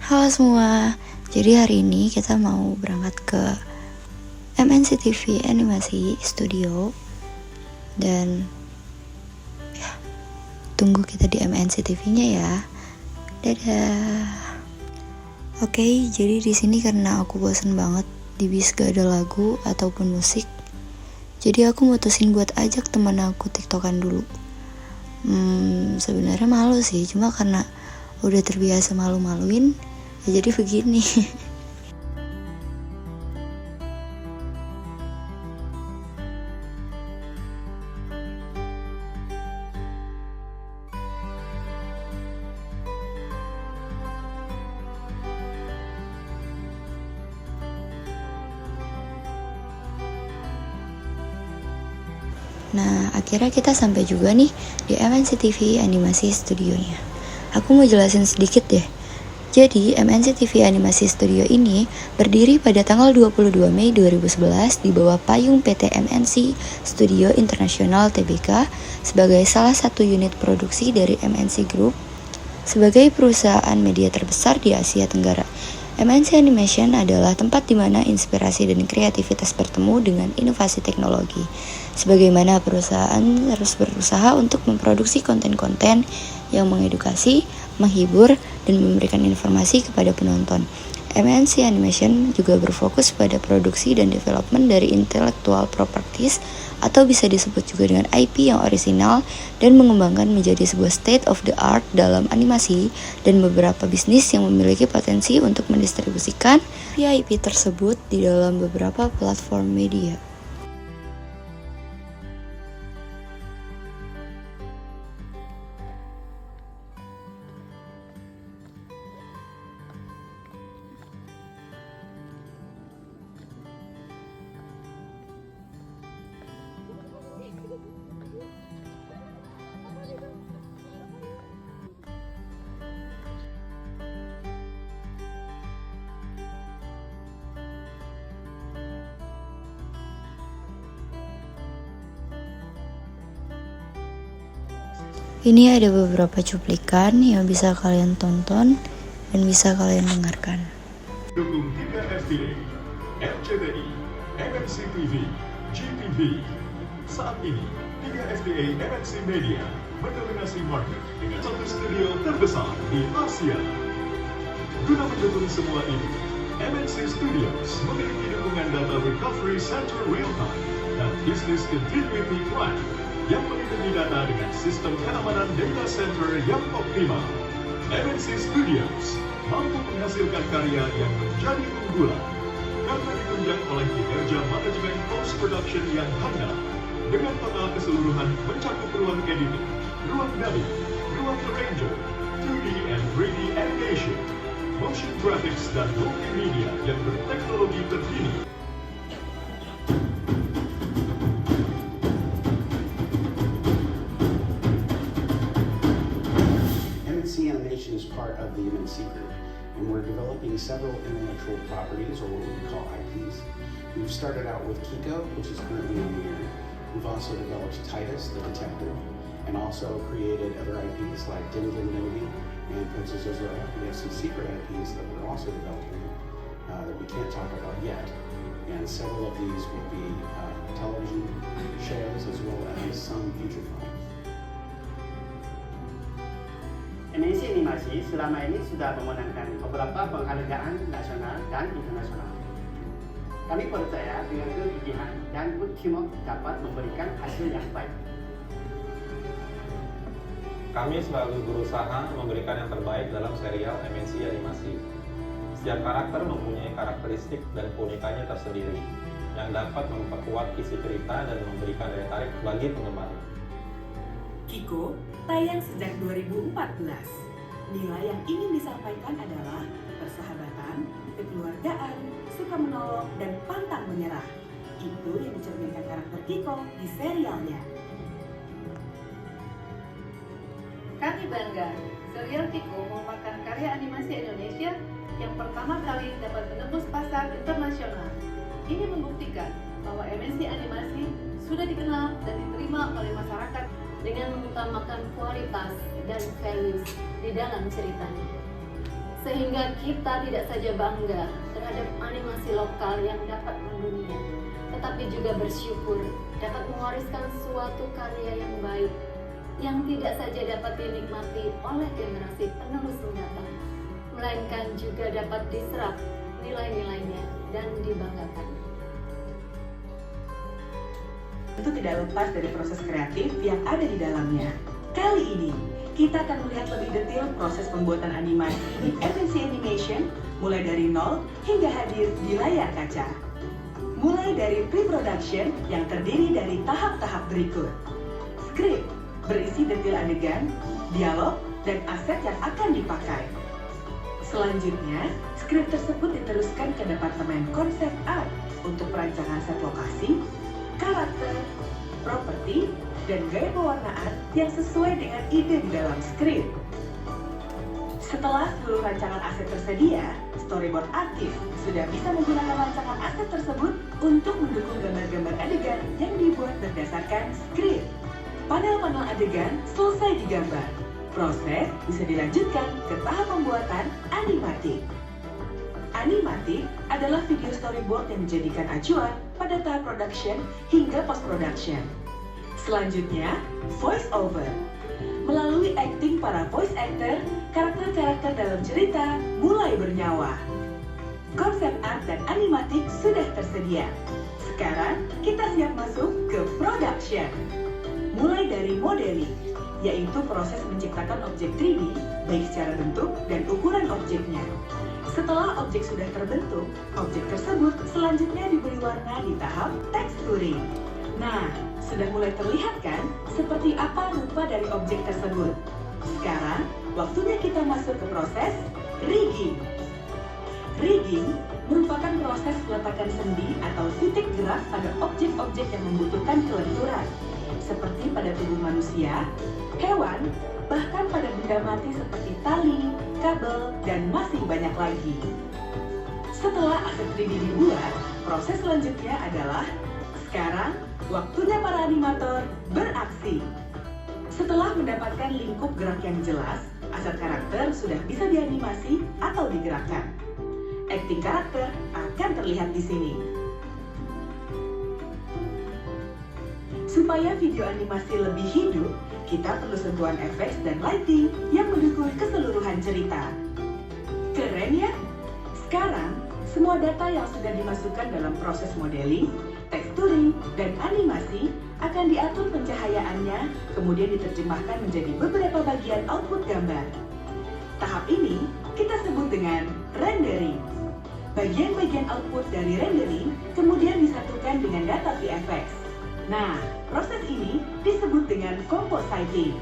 Halo semua, jadi hari ini kita mau berangkat ke MNC TV Animasi Studio. Dan ya, tunggu kita di MNC TV-nya ya. Dadah. Oke, jadi di sini karena aku bosan banget di bis gak ada lagu ataupun musik, jadi aku mutusin buat ajak teman aku tiktokan dulu. Sebenarnya malu sih, cuma karena udah terbiasa malu-maluin, ya jadi begini. Nah, akhirnya kita sampai juga nih di MNC TV Animasi Studionya. Aku mau jelasin sedikit deh. Jadi, MNC TV Animasi Studio ini berdiri pada tanggal 22 Mei 2011 di bawah payung PT MNC Studio Internasional Tbk sebagai salah satu unit produksi dari MNC Group sebagai perusahaan media terbesar di Asia Tenggara. MNC Animation adalah tempat di mana inspirasi dan kreativitas bertemu dengan inovasi teknologi. Sebagaimana perusahaan harus berusaha untuk memproduksi konten-konten yang mengedukasi, menghibur, dan memberikan informasi kepada penonton. MNC Animation juga berfokus pada produksi dan development dari intellectual properties atau bisa disebut juga dengan IP yang orisinal dan mengembangkan menjadi sebuah state of the art dalam animasi dan beberapa bisnis yang memiliki potensi untuk mendistribusikan IP tersebut di dalam beberapa platform media. Ini ada beberapa cuplikan yang bisa kalian tonton dan bisa kalian dengarkan. Dukung 3 FTA, RCTI, MNC TV, GTV. Saat ini, 3 FTA MNC Media mendominasi market dengan satu studio terbesar di Asia. Guna mendukung semua ini, MNC Studios memiliki dukungan Data Recovery Center Real Time dan Business Continuity Plan yang melindungi data dengan sistem keamanan data center yang optimal. MNC Studios mampu menghasilkan karya yang menjadi unggulan karena ditunjang oleh kinerja manajemen post-production yang handal dengan total keseluruhan mencakup ruang editing, ruang dubbing, ruang arranger, 2D and 3D animation, motion graphics, dan multimedia yang berteknologi terkini. MNC Animation is part of the MNC Group, and we're developing several intellectual properties, or what we call IPs. We've started out with Kiko, which is currently on the air. We've also developed Titus, the detective, and also created other IPs like Dingle Nobi and Princess Azura. We have some secret IPs that we're also developing that we can't talk about yet. And several of these will be television shows as well as some feature films. MNC Animasi selama ini sudah memenangkan beberapa penghargaan nasional dan internasional. Kami percaya dengan kegigihan dan good teamwork dapat memberikan hasil yang baik. Kami selalu berusaha memberikan yang terbaik dalam serial MNC Animasi. Setiap karakter mempunyai karakteristik dan keunikannya tersendiri yang dapat memperkuat isi cerita dan memberikan daya tarik bagi penggemar. Kiko tayang sejak 2014. Nilai yang ingin disampaikan adalah persahabatan, kekeluargaan, suka menolong, dan pantang menyerah. Itu yang dicerminkan karakter Kiko di serialnya. Kami bangga, serial Kiko merupakan karya animasi Indonesia yang pertama kali dapat menembus pasar internasional. Ini membuktikan bahwa MNC Animasi sudah dikenal dan diterima oleh masyarakat dengan mengutamakan kualitas dan values di dalam ceritanya. sehingga kita tidak saja bangga terhadap animasi lokal yang dapat mendunia, tetapi juga bersyukur dapat mewariskan suatu karya yang baik yang tidak saja dapat dinikmati oleh generasi penerus mendatang, melainkan juga dapat diserap nilai-nilainya dan dibanggakan. Itu tidak lepas dari proses kreatif yang ada di dalamnya. Kali ini, kita akan melihat lebih detail proses pembuatan animasi di MNC Animation, mulai dari nol hingga hadir di layar kaca. Mulai dari pre-production yang terdiri dari tahap-tahap berikut. Skrip, berisi detail adegan, dialog, dan aset yang akan dipakai. Selanjutnya, skrip tersebut diteruskan ke Departemen Konsep Art untuk perancangan set lokasi, karakter, properti, dan gaya pewarnaan yang sesuai dengan ide di dalam skrip. Setelah seluruh rancangan aset tersedia, storyboard artis sudah bisa menggunakan rancangan aset tersebut untuk mendukung gambar-gambar adegan yang dibuat berdasarkan skrip. Panel-panel adegan selesai digambar. Proses bisa dilanjutkan ke tahap pembuatan animatik. Animatik adalah video storyboard yang dijadikan acuan pada tahap production hingga post-production. Selanjutnya, voice over. Melalui acting para voice actor, karakter-karakter dalam cerita mulai bernyawa. Konsep art dan animatik sudah tersedia. Sekarang, kita siap masuk ke production. Mulai dari modeling, yaitu proses menciptakan objek 3D, baik secara bentuk dan ukuran objeknya. Setelah objek sudah terbentuk, objek tersebut selanjutnya diberi warna di tahap texturing. Nah, sudah mulai terlihat kan seperti apa rupa dari objek tersebut. Sekarang, waktunya kita masuk ke proses rigging. Rigging merupakan proses peletakan sendi atau titik gerak pada objek-objek yang membutuhkan kelenturan, seperti pada tubuh manusia, hewan, bahkan pada benda mati seperti tali, kabel, dan masih banyak lagi. Setelah aset 3D dibuat, proses selanjutnya adalah sekarang waktunya para animator beraksi. Setelah mendapatkan lingkup gerak yang jelas, aset karakter sudah bisa dianimasi atau digerakkan. Acting karakter akan terlihat di sini. Supaya video animasi lebih hidup, kita perlu sentuhan efek dan lighting yang mendukung keseluruhan cerita. Keren ya? Sekarang, semua data yang sudah dimasukkan dalam proses modeling, texturing, dan animasi akan diatur pencahayaannya, kemudian diterjemahkan menjadi beberapa bagian output gambar. Tahap ini kita sebut dengan rendering. Bagian-bagian output dari rendering kemudian disatukan dengan data VFX. Nah, proses ini disebut dengan compositing.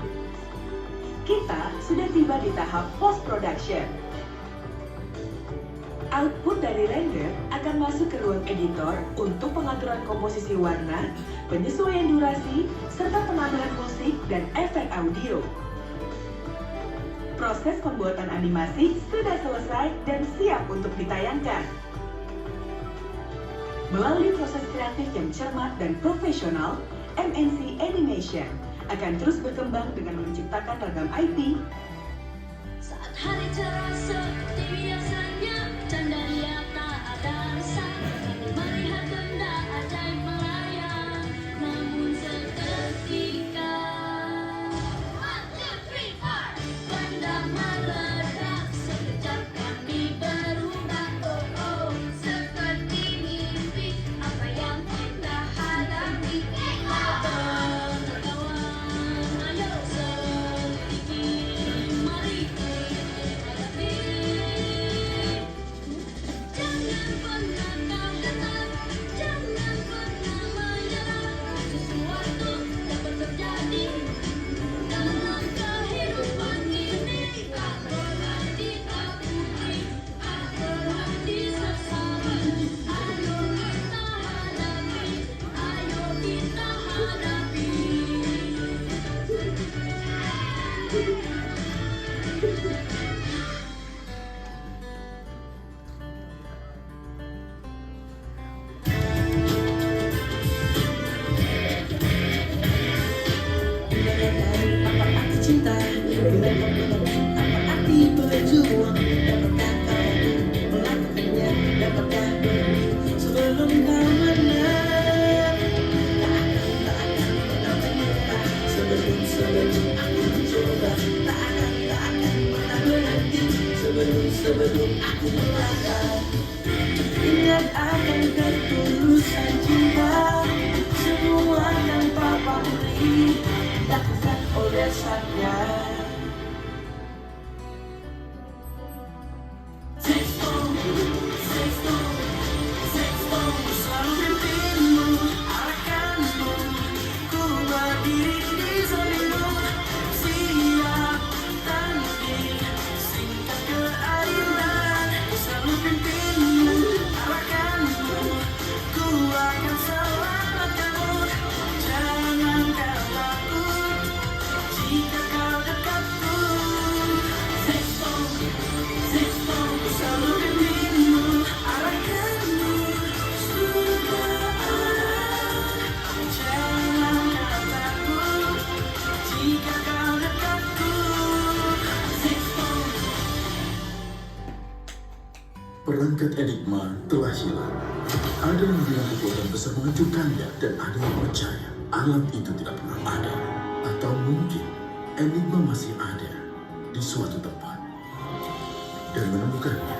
Kita sudah tiba di tahap post-production. Output dari render akan masuk ke ruang editor untuk pengaturan komposisi warna, penyesuaian durasi, serta penambahan musik dan efek audio. Proses pembuatan animasi sudah selesai dan siap untuk ditayangkan. Melalui proses kreatif yang cermat dan profesional, MNC Animation akan terus berkembang dengan menciptakan ragam IP. Saat hari cerah seperti biasanya, canda dia tak ada rasa. Melihat benda ajaib melayang, namun seketika 1, 2, 3, 4 benda meledak, sekejap kami berubah. Oh oh, seperti mimpi apa yang kita hadapi. Kawan-kawan, ayo sedikit, mari kita hadapi. sebelum aku melangkah. Ingat akan ketulusan cinta, semua tanpa pamrih, lakukan oleh sadar. Perangkat enigma telah hilang. Ada yang bilang kekuatan besar mengejutkannya dan ada yang percaya alam itu tidak pernah ada. Atau mungkin enigma masih ada di suatu tempat. Dan menemukannya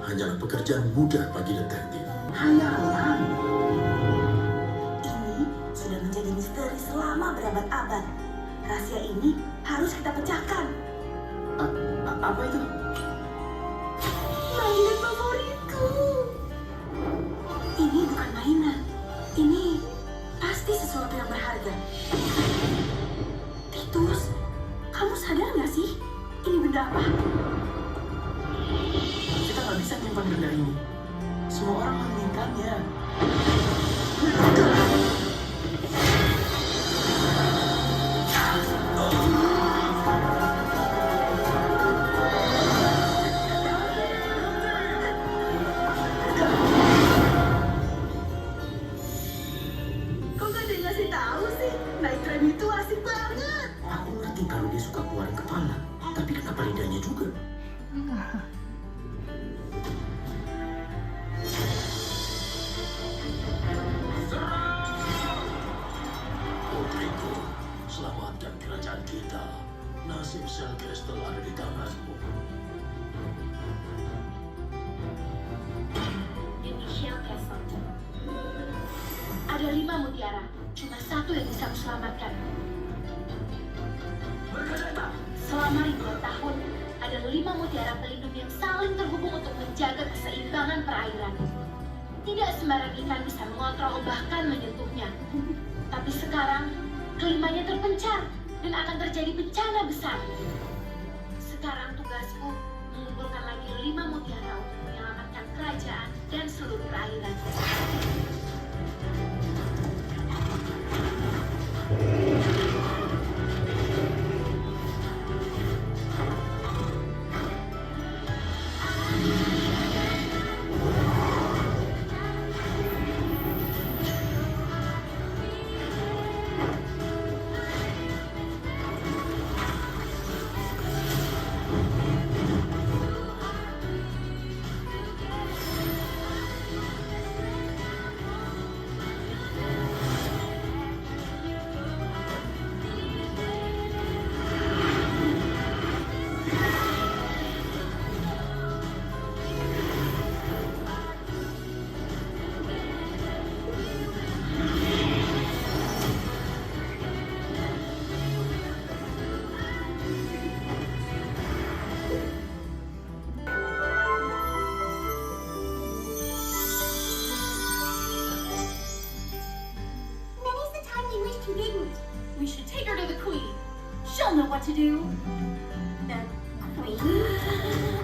hanyalah pekerjaan mudah bagi detektif. Hayalan. Ini sudah menjadi misteri selama berabad-abad. Rahasia ini harus kita pecahkan. Apa itu? Mainan favoritku. Ini bukan mainan. Ini pasti sesuatu yang berharga. Titus, kamu sadar nggak sih? Ini benda apa? Kita nggak bisa menyimpan benda ini. Semua orang menginginkannya. Kok gak ada yang ngasih tahu sih? Naik tren itu asik banget. Aku ngerti kalau dia suka keluarin kepala, tapi kenapa lidahnya juga? Putriku, selamatkan kerajaan kita. Nasib Selgestel ada di tanganmu. Initial Castle. Ada 5 mutiara, cuma 1 yang bisa kuselamatkan. Selama ribuan tahun, ada 5 mutiara pelindung yang saling terhubung untuk menjaga keseimbangan perairan. Tidak sembarang ikan bisa mengontrol bahkan menyentuhnya. Tapi sekarang, kelimanya terpencar dan akan terjadi bencana besar. Sekarang tugasku mengumpulkan lagi 5 mutiara untuk menyelamatkan kerajaan dan seluruh perairan. We should take her to the queen. She'll know what to do. The queen?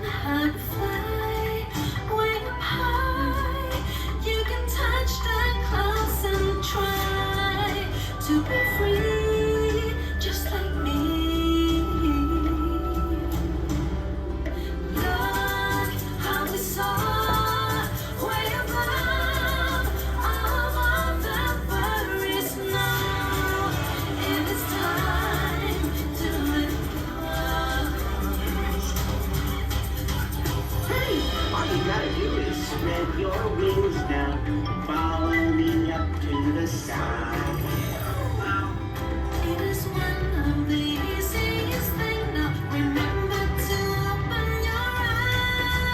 Hug, fly, way up high. You can touch the clouds and try to be free, just like me. Look how we soar way above all of the worries now. And it's time to let go. Hey, all you gotta do is spread your wings now, following up to the sky. It is one of the easiest things now. Remember to open your eyes.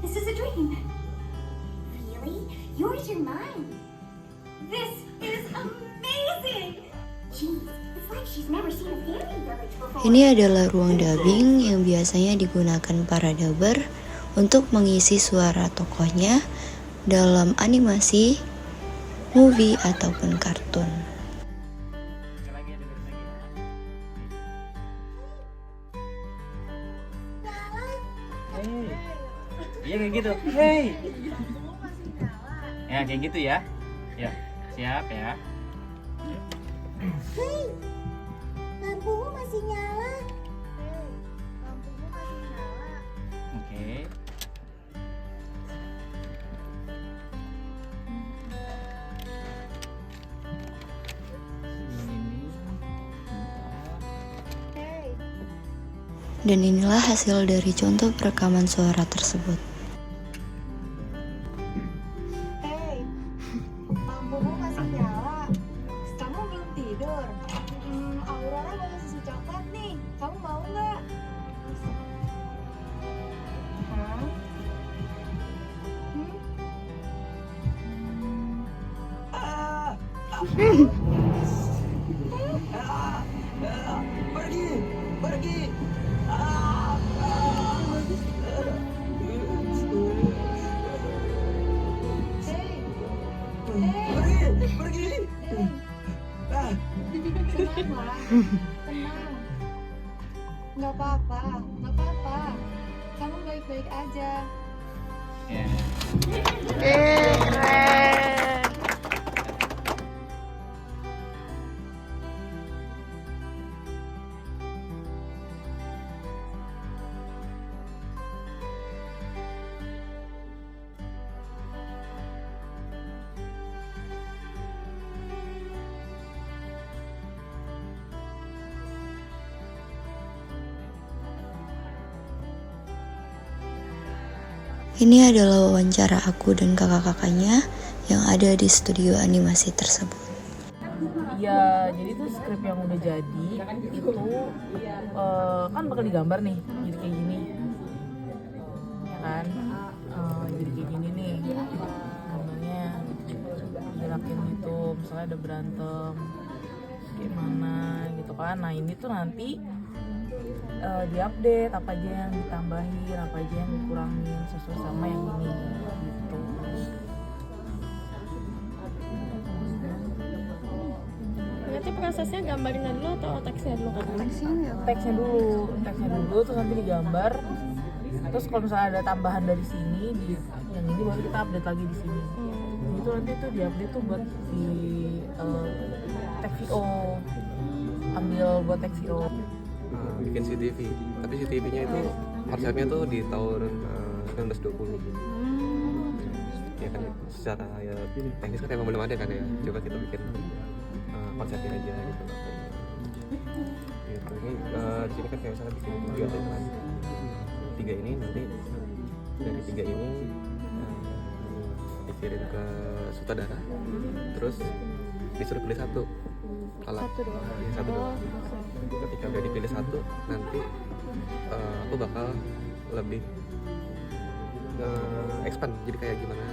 This is a dream. Really? Yours or mine? This is amazing! Jeez, it's like she's never seen a fairy village before. Ini adalah ruang dubbing yang biasanya digunakan para dubber untuk mengisi suara tokohnya dalam animasi, movie, ataupun kartun. Iya kayak gitu. Hey. Ya kayak gitu ya. Ya, siap ya. Hei, lampumu masih nyala. Lampumu masih nyala. Oke. Dan inilah hasil dari contoh perekaman suara tersebut. Hei, lampumu masih nyala. Kamu belum tidur. Aurora bawa susu coklat nih. Kamu mau nggak? Hah? Pergi. Pergi. Tenanglah, tenang. Nggak apa-apa. Kamu baik-baik aja. Ya. Ini adalah wawancara aku dan kakak-kakaknya yang ada di studio animasi tersebut. Ya, jadi tuh skrip yang udah jadi itu kan bakal digambar nih, jadi kayak gini, ya kan? Jadi kayak gini nih, gambarnya gerakin gitu, misalnya ada berantem, gimana gitu kan? Nah ini tuh nanti diupdate apa aja yang ditambahin, apa aja yang dikurangin sesuai sama yang ini gitu. Berarti prosesnya gambarnya dulu atau teksnya dulu kan? Teksnya dulu terus nanti digambar. Terus kalau misalnya ada tambahan dari sini di yang ini baru kita update lagi di sini. Itu nanti tuh diupdate tuh buat di teks VO, ambil buat teks VO. Bikin CTV, tapi CTV-nya itu konsepnya tuh di tahun 1920. Ya kan secara ya teknis kan emang belum ada kan ya. Coba kita bikin konsepnya aja gitu. Gitu. Ini di sini kan kayak misalnya bikin 3 kan. 3 ini nanti dari 3 ini dikirim ke sutradara. Terus disuruh pilih satu. Kalau satu doang. Ketika udah dipilih satu, nanti aku bakal lebih expand. Jadi kayak gimana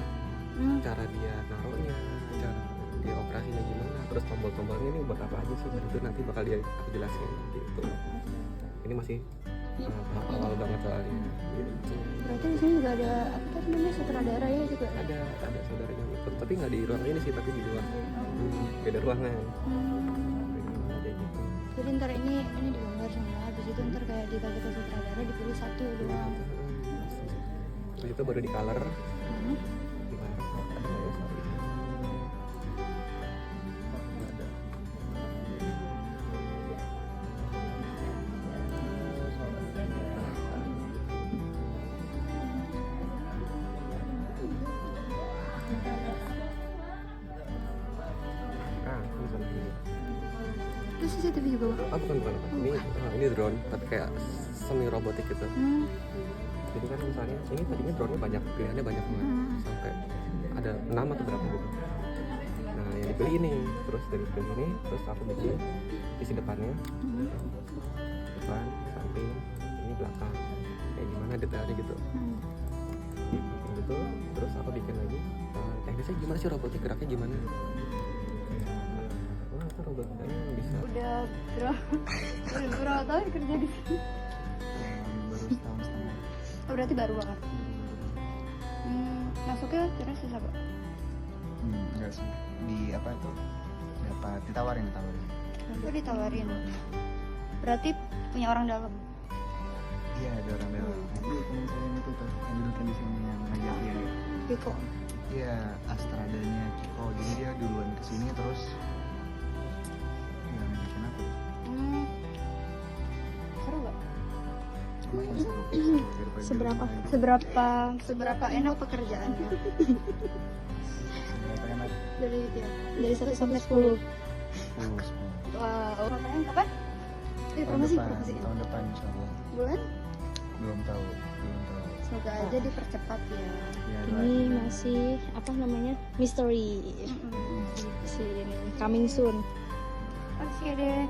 cara dia naruhnya, cara dia operasinya gimana, terus tombol-tombolnya ini buat apa aja sih, itu nanti bakal aku jelasin gitu. Ini masih tahap awal banget soalnya gitu. Berarti di sini juga ada apa namanya sutradara ya juga? Ada saudaranya ikut, tapi nggak di ruang ini sih, tapi di luar beda ruangan. Jadi ntar ini digambar semua, habis itu ntar kayak dikasih ke sutradara dipilih satu doang. Terus itu baru di color. Itu CCTV juga? Bukan. Ini drone, tapi kayak semi robotik gitu. Jadi kan misalnya ini tadinya drone-nya banyak, pilihannya banyak banget, sampai ada 6 atau berapa gitu. Nah yang dipilih ini, terus dari pilih ini, terus aku bikin isi depannya, depan, samping, ini belakang, kayak gimana detailnya gitu. itu, terus aku bikin lagi teknisnya gimana sih, robotnya geraknya gimana. Wah itu robotnya bisa. Udah berapa tahun kerja di sini? Baru setahun setengah. Oh, berarti baru banget. Masuknya kira susah Pak? Enggak sih. Di apa itu? Dapat ditawarin. Oh, ditawarin. Berarti punya orang dalam. Iya, ada orang dalam. Nanti teman saya itu tuh yang duduknya di sini yang ngajar dia. Kiko. Iya, Astradanya Kiko. Jadi dia duluan kesini terus ya ngajakin aku. Seru gak? Lumayan seru. Seberapa enak pekerjaannya? Seberapa enak? Dari 1 sampai 10. 10. Wow. Kapan? Promosi. Tahun depan insyaallah. Bulan? Belum tahu. Semoga aja dipercepat ya. Ini masih apa namanya, mystery. Si ini coming soon. Oke deh.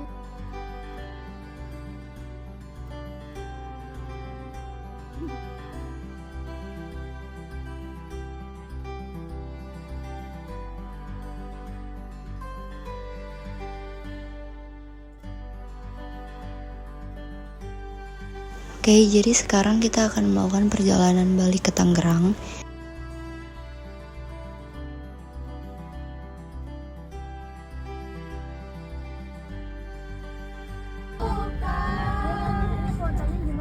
Oke, jadi sekarang kita akan melakukan perjalanan balik ke Tangerang.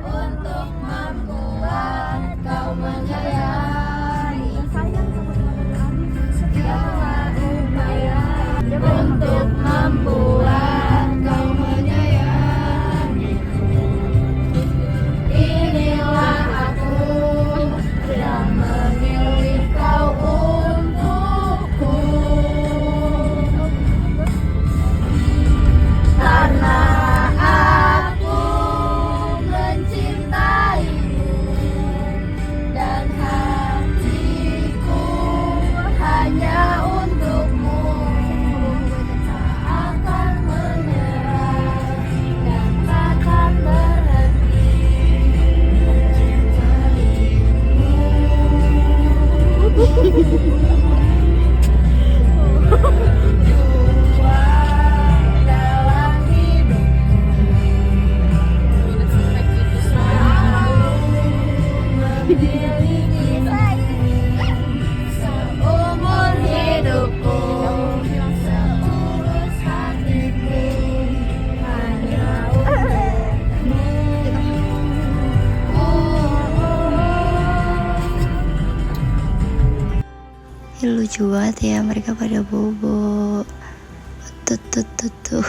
Untuk membuat kau menyayangi, segala upaya untuk membuat kau menyayangi. Inilah aku yang memilih kau untukku, karena aku mencintaimu dan hatiku hanya untukmu. Tak akan menyerah dan takkan berhenti berjuang dalam hidupku, memiliki seumur hidupku, setulus hatiku hanya untukmu. Ih, lucu banget ya, mereka pada bobo. Tuh.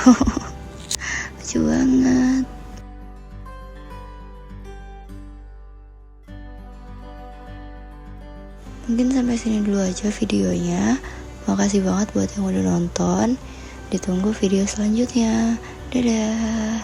Lucu banget. Mungkin sampai sini dulu aja videonya. Makasih banget buat yang udah nonton. Ditunggu video selanjutnya. Dadah.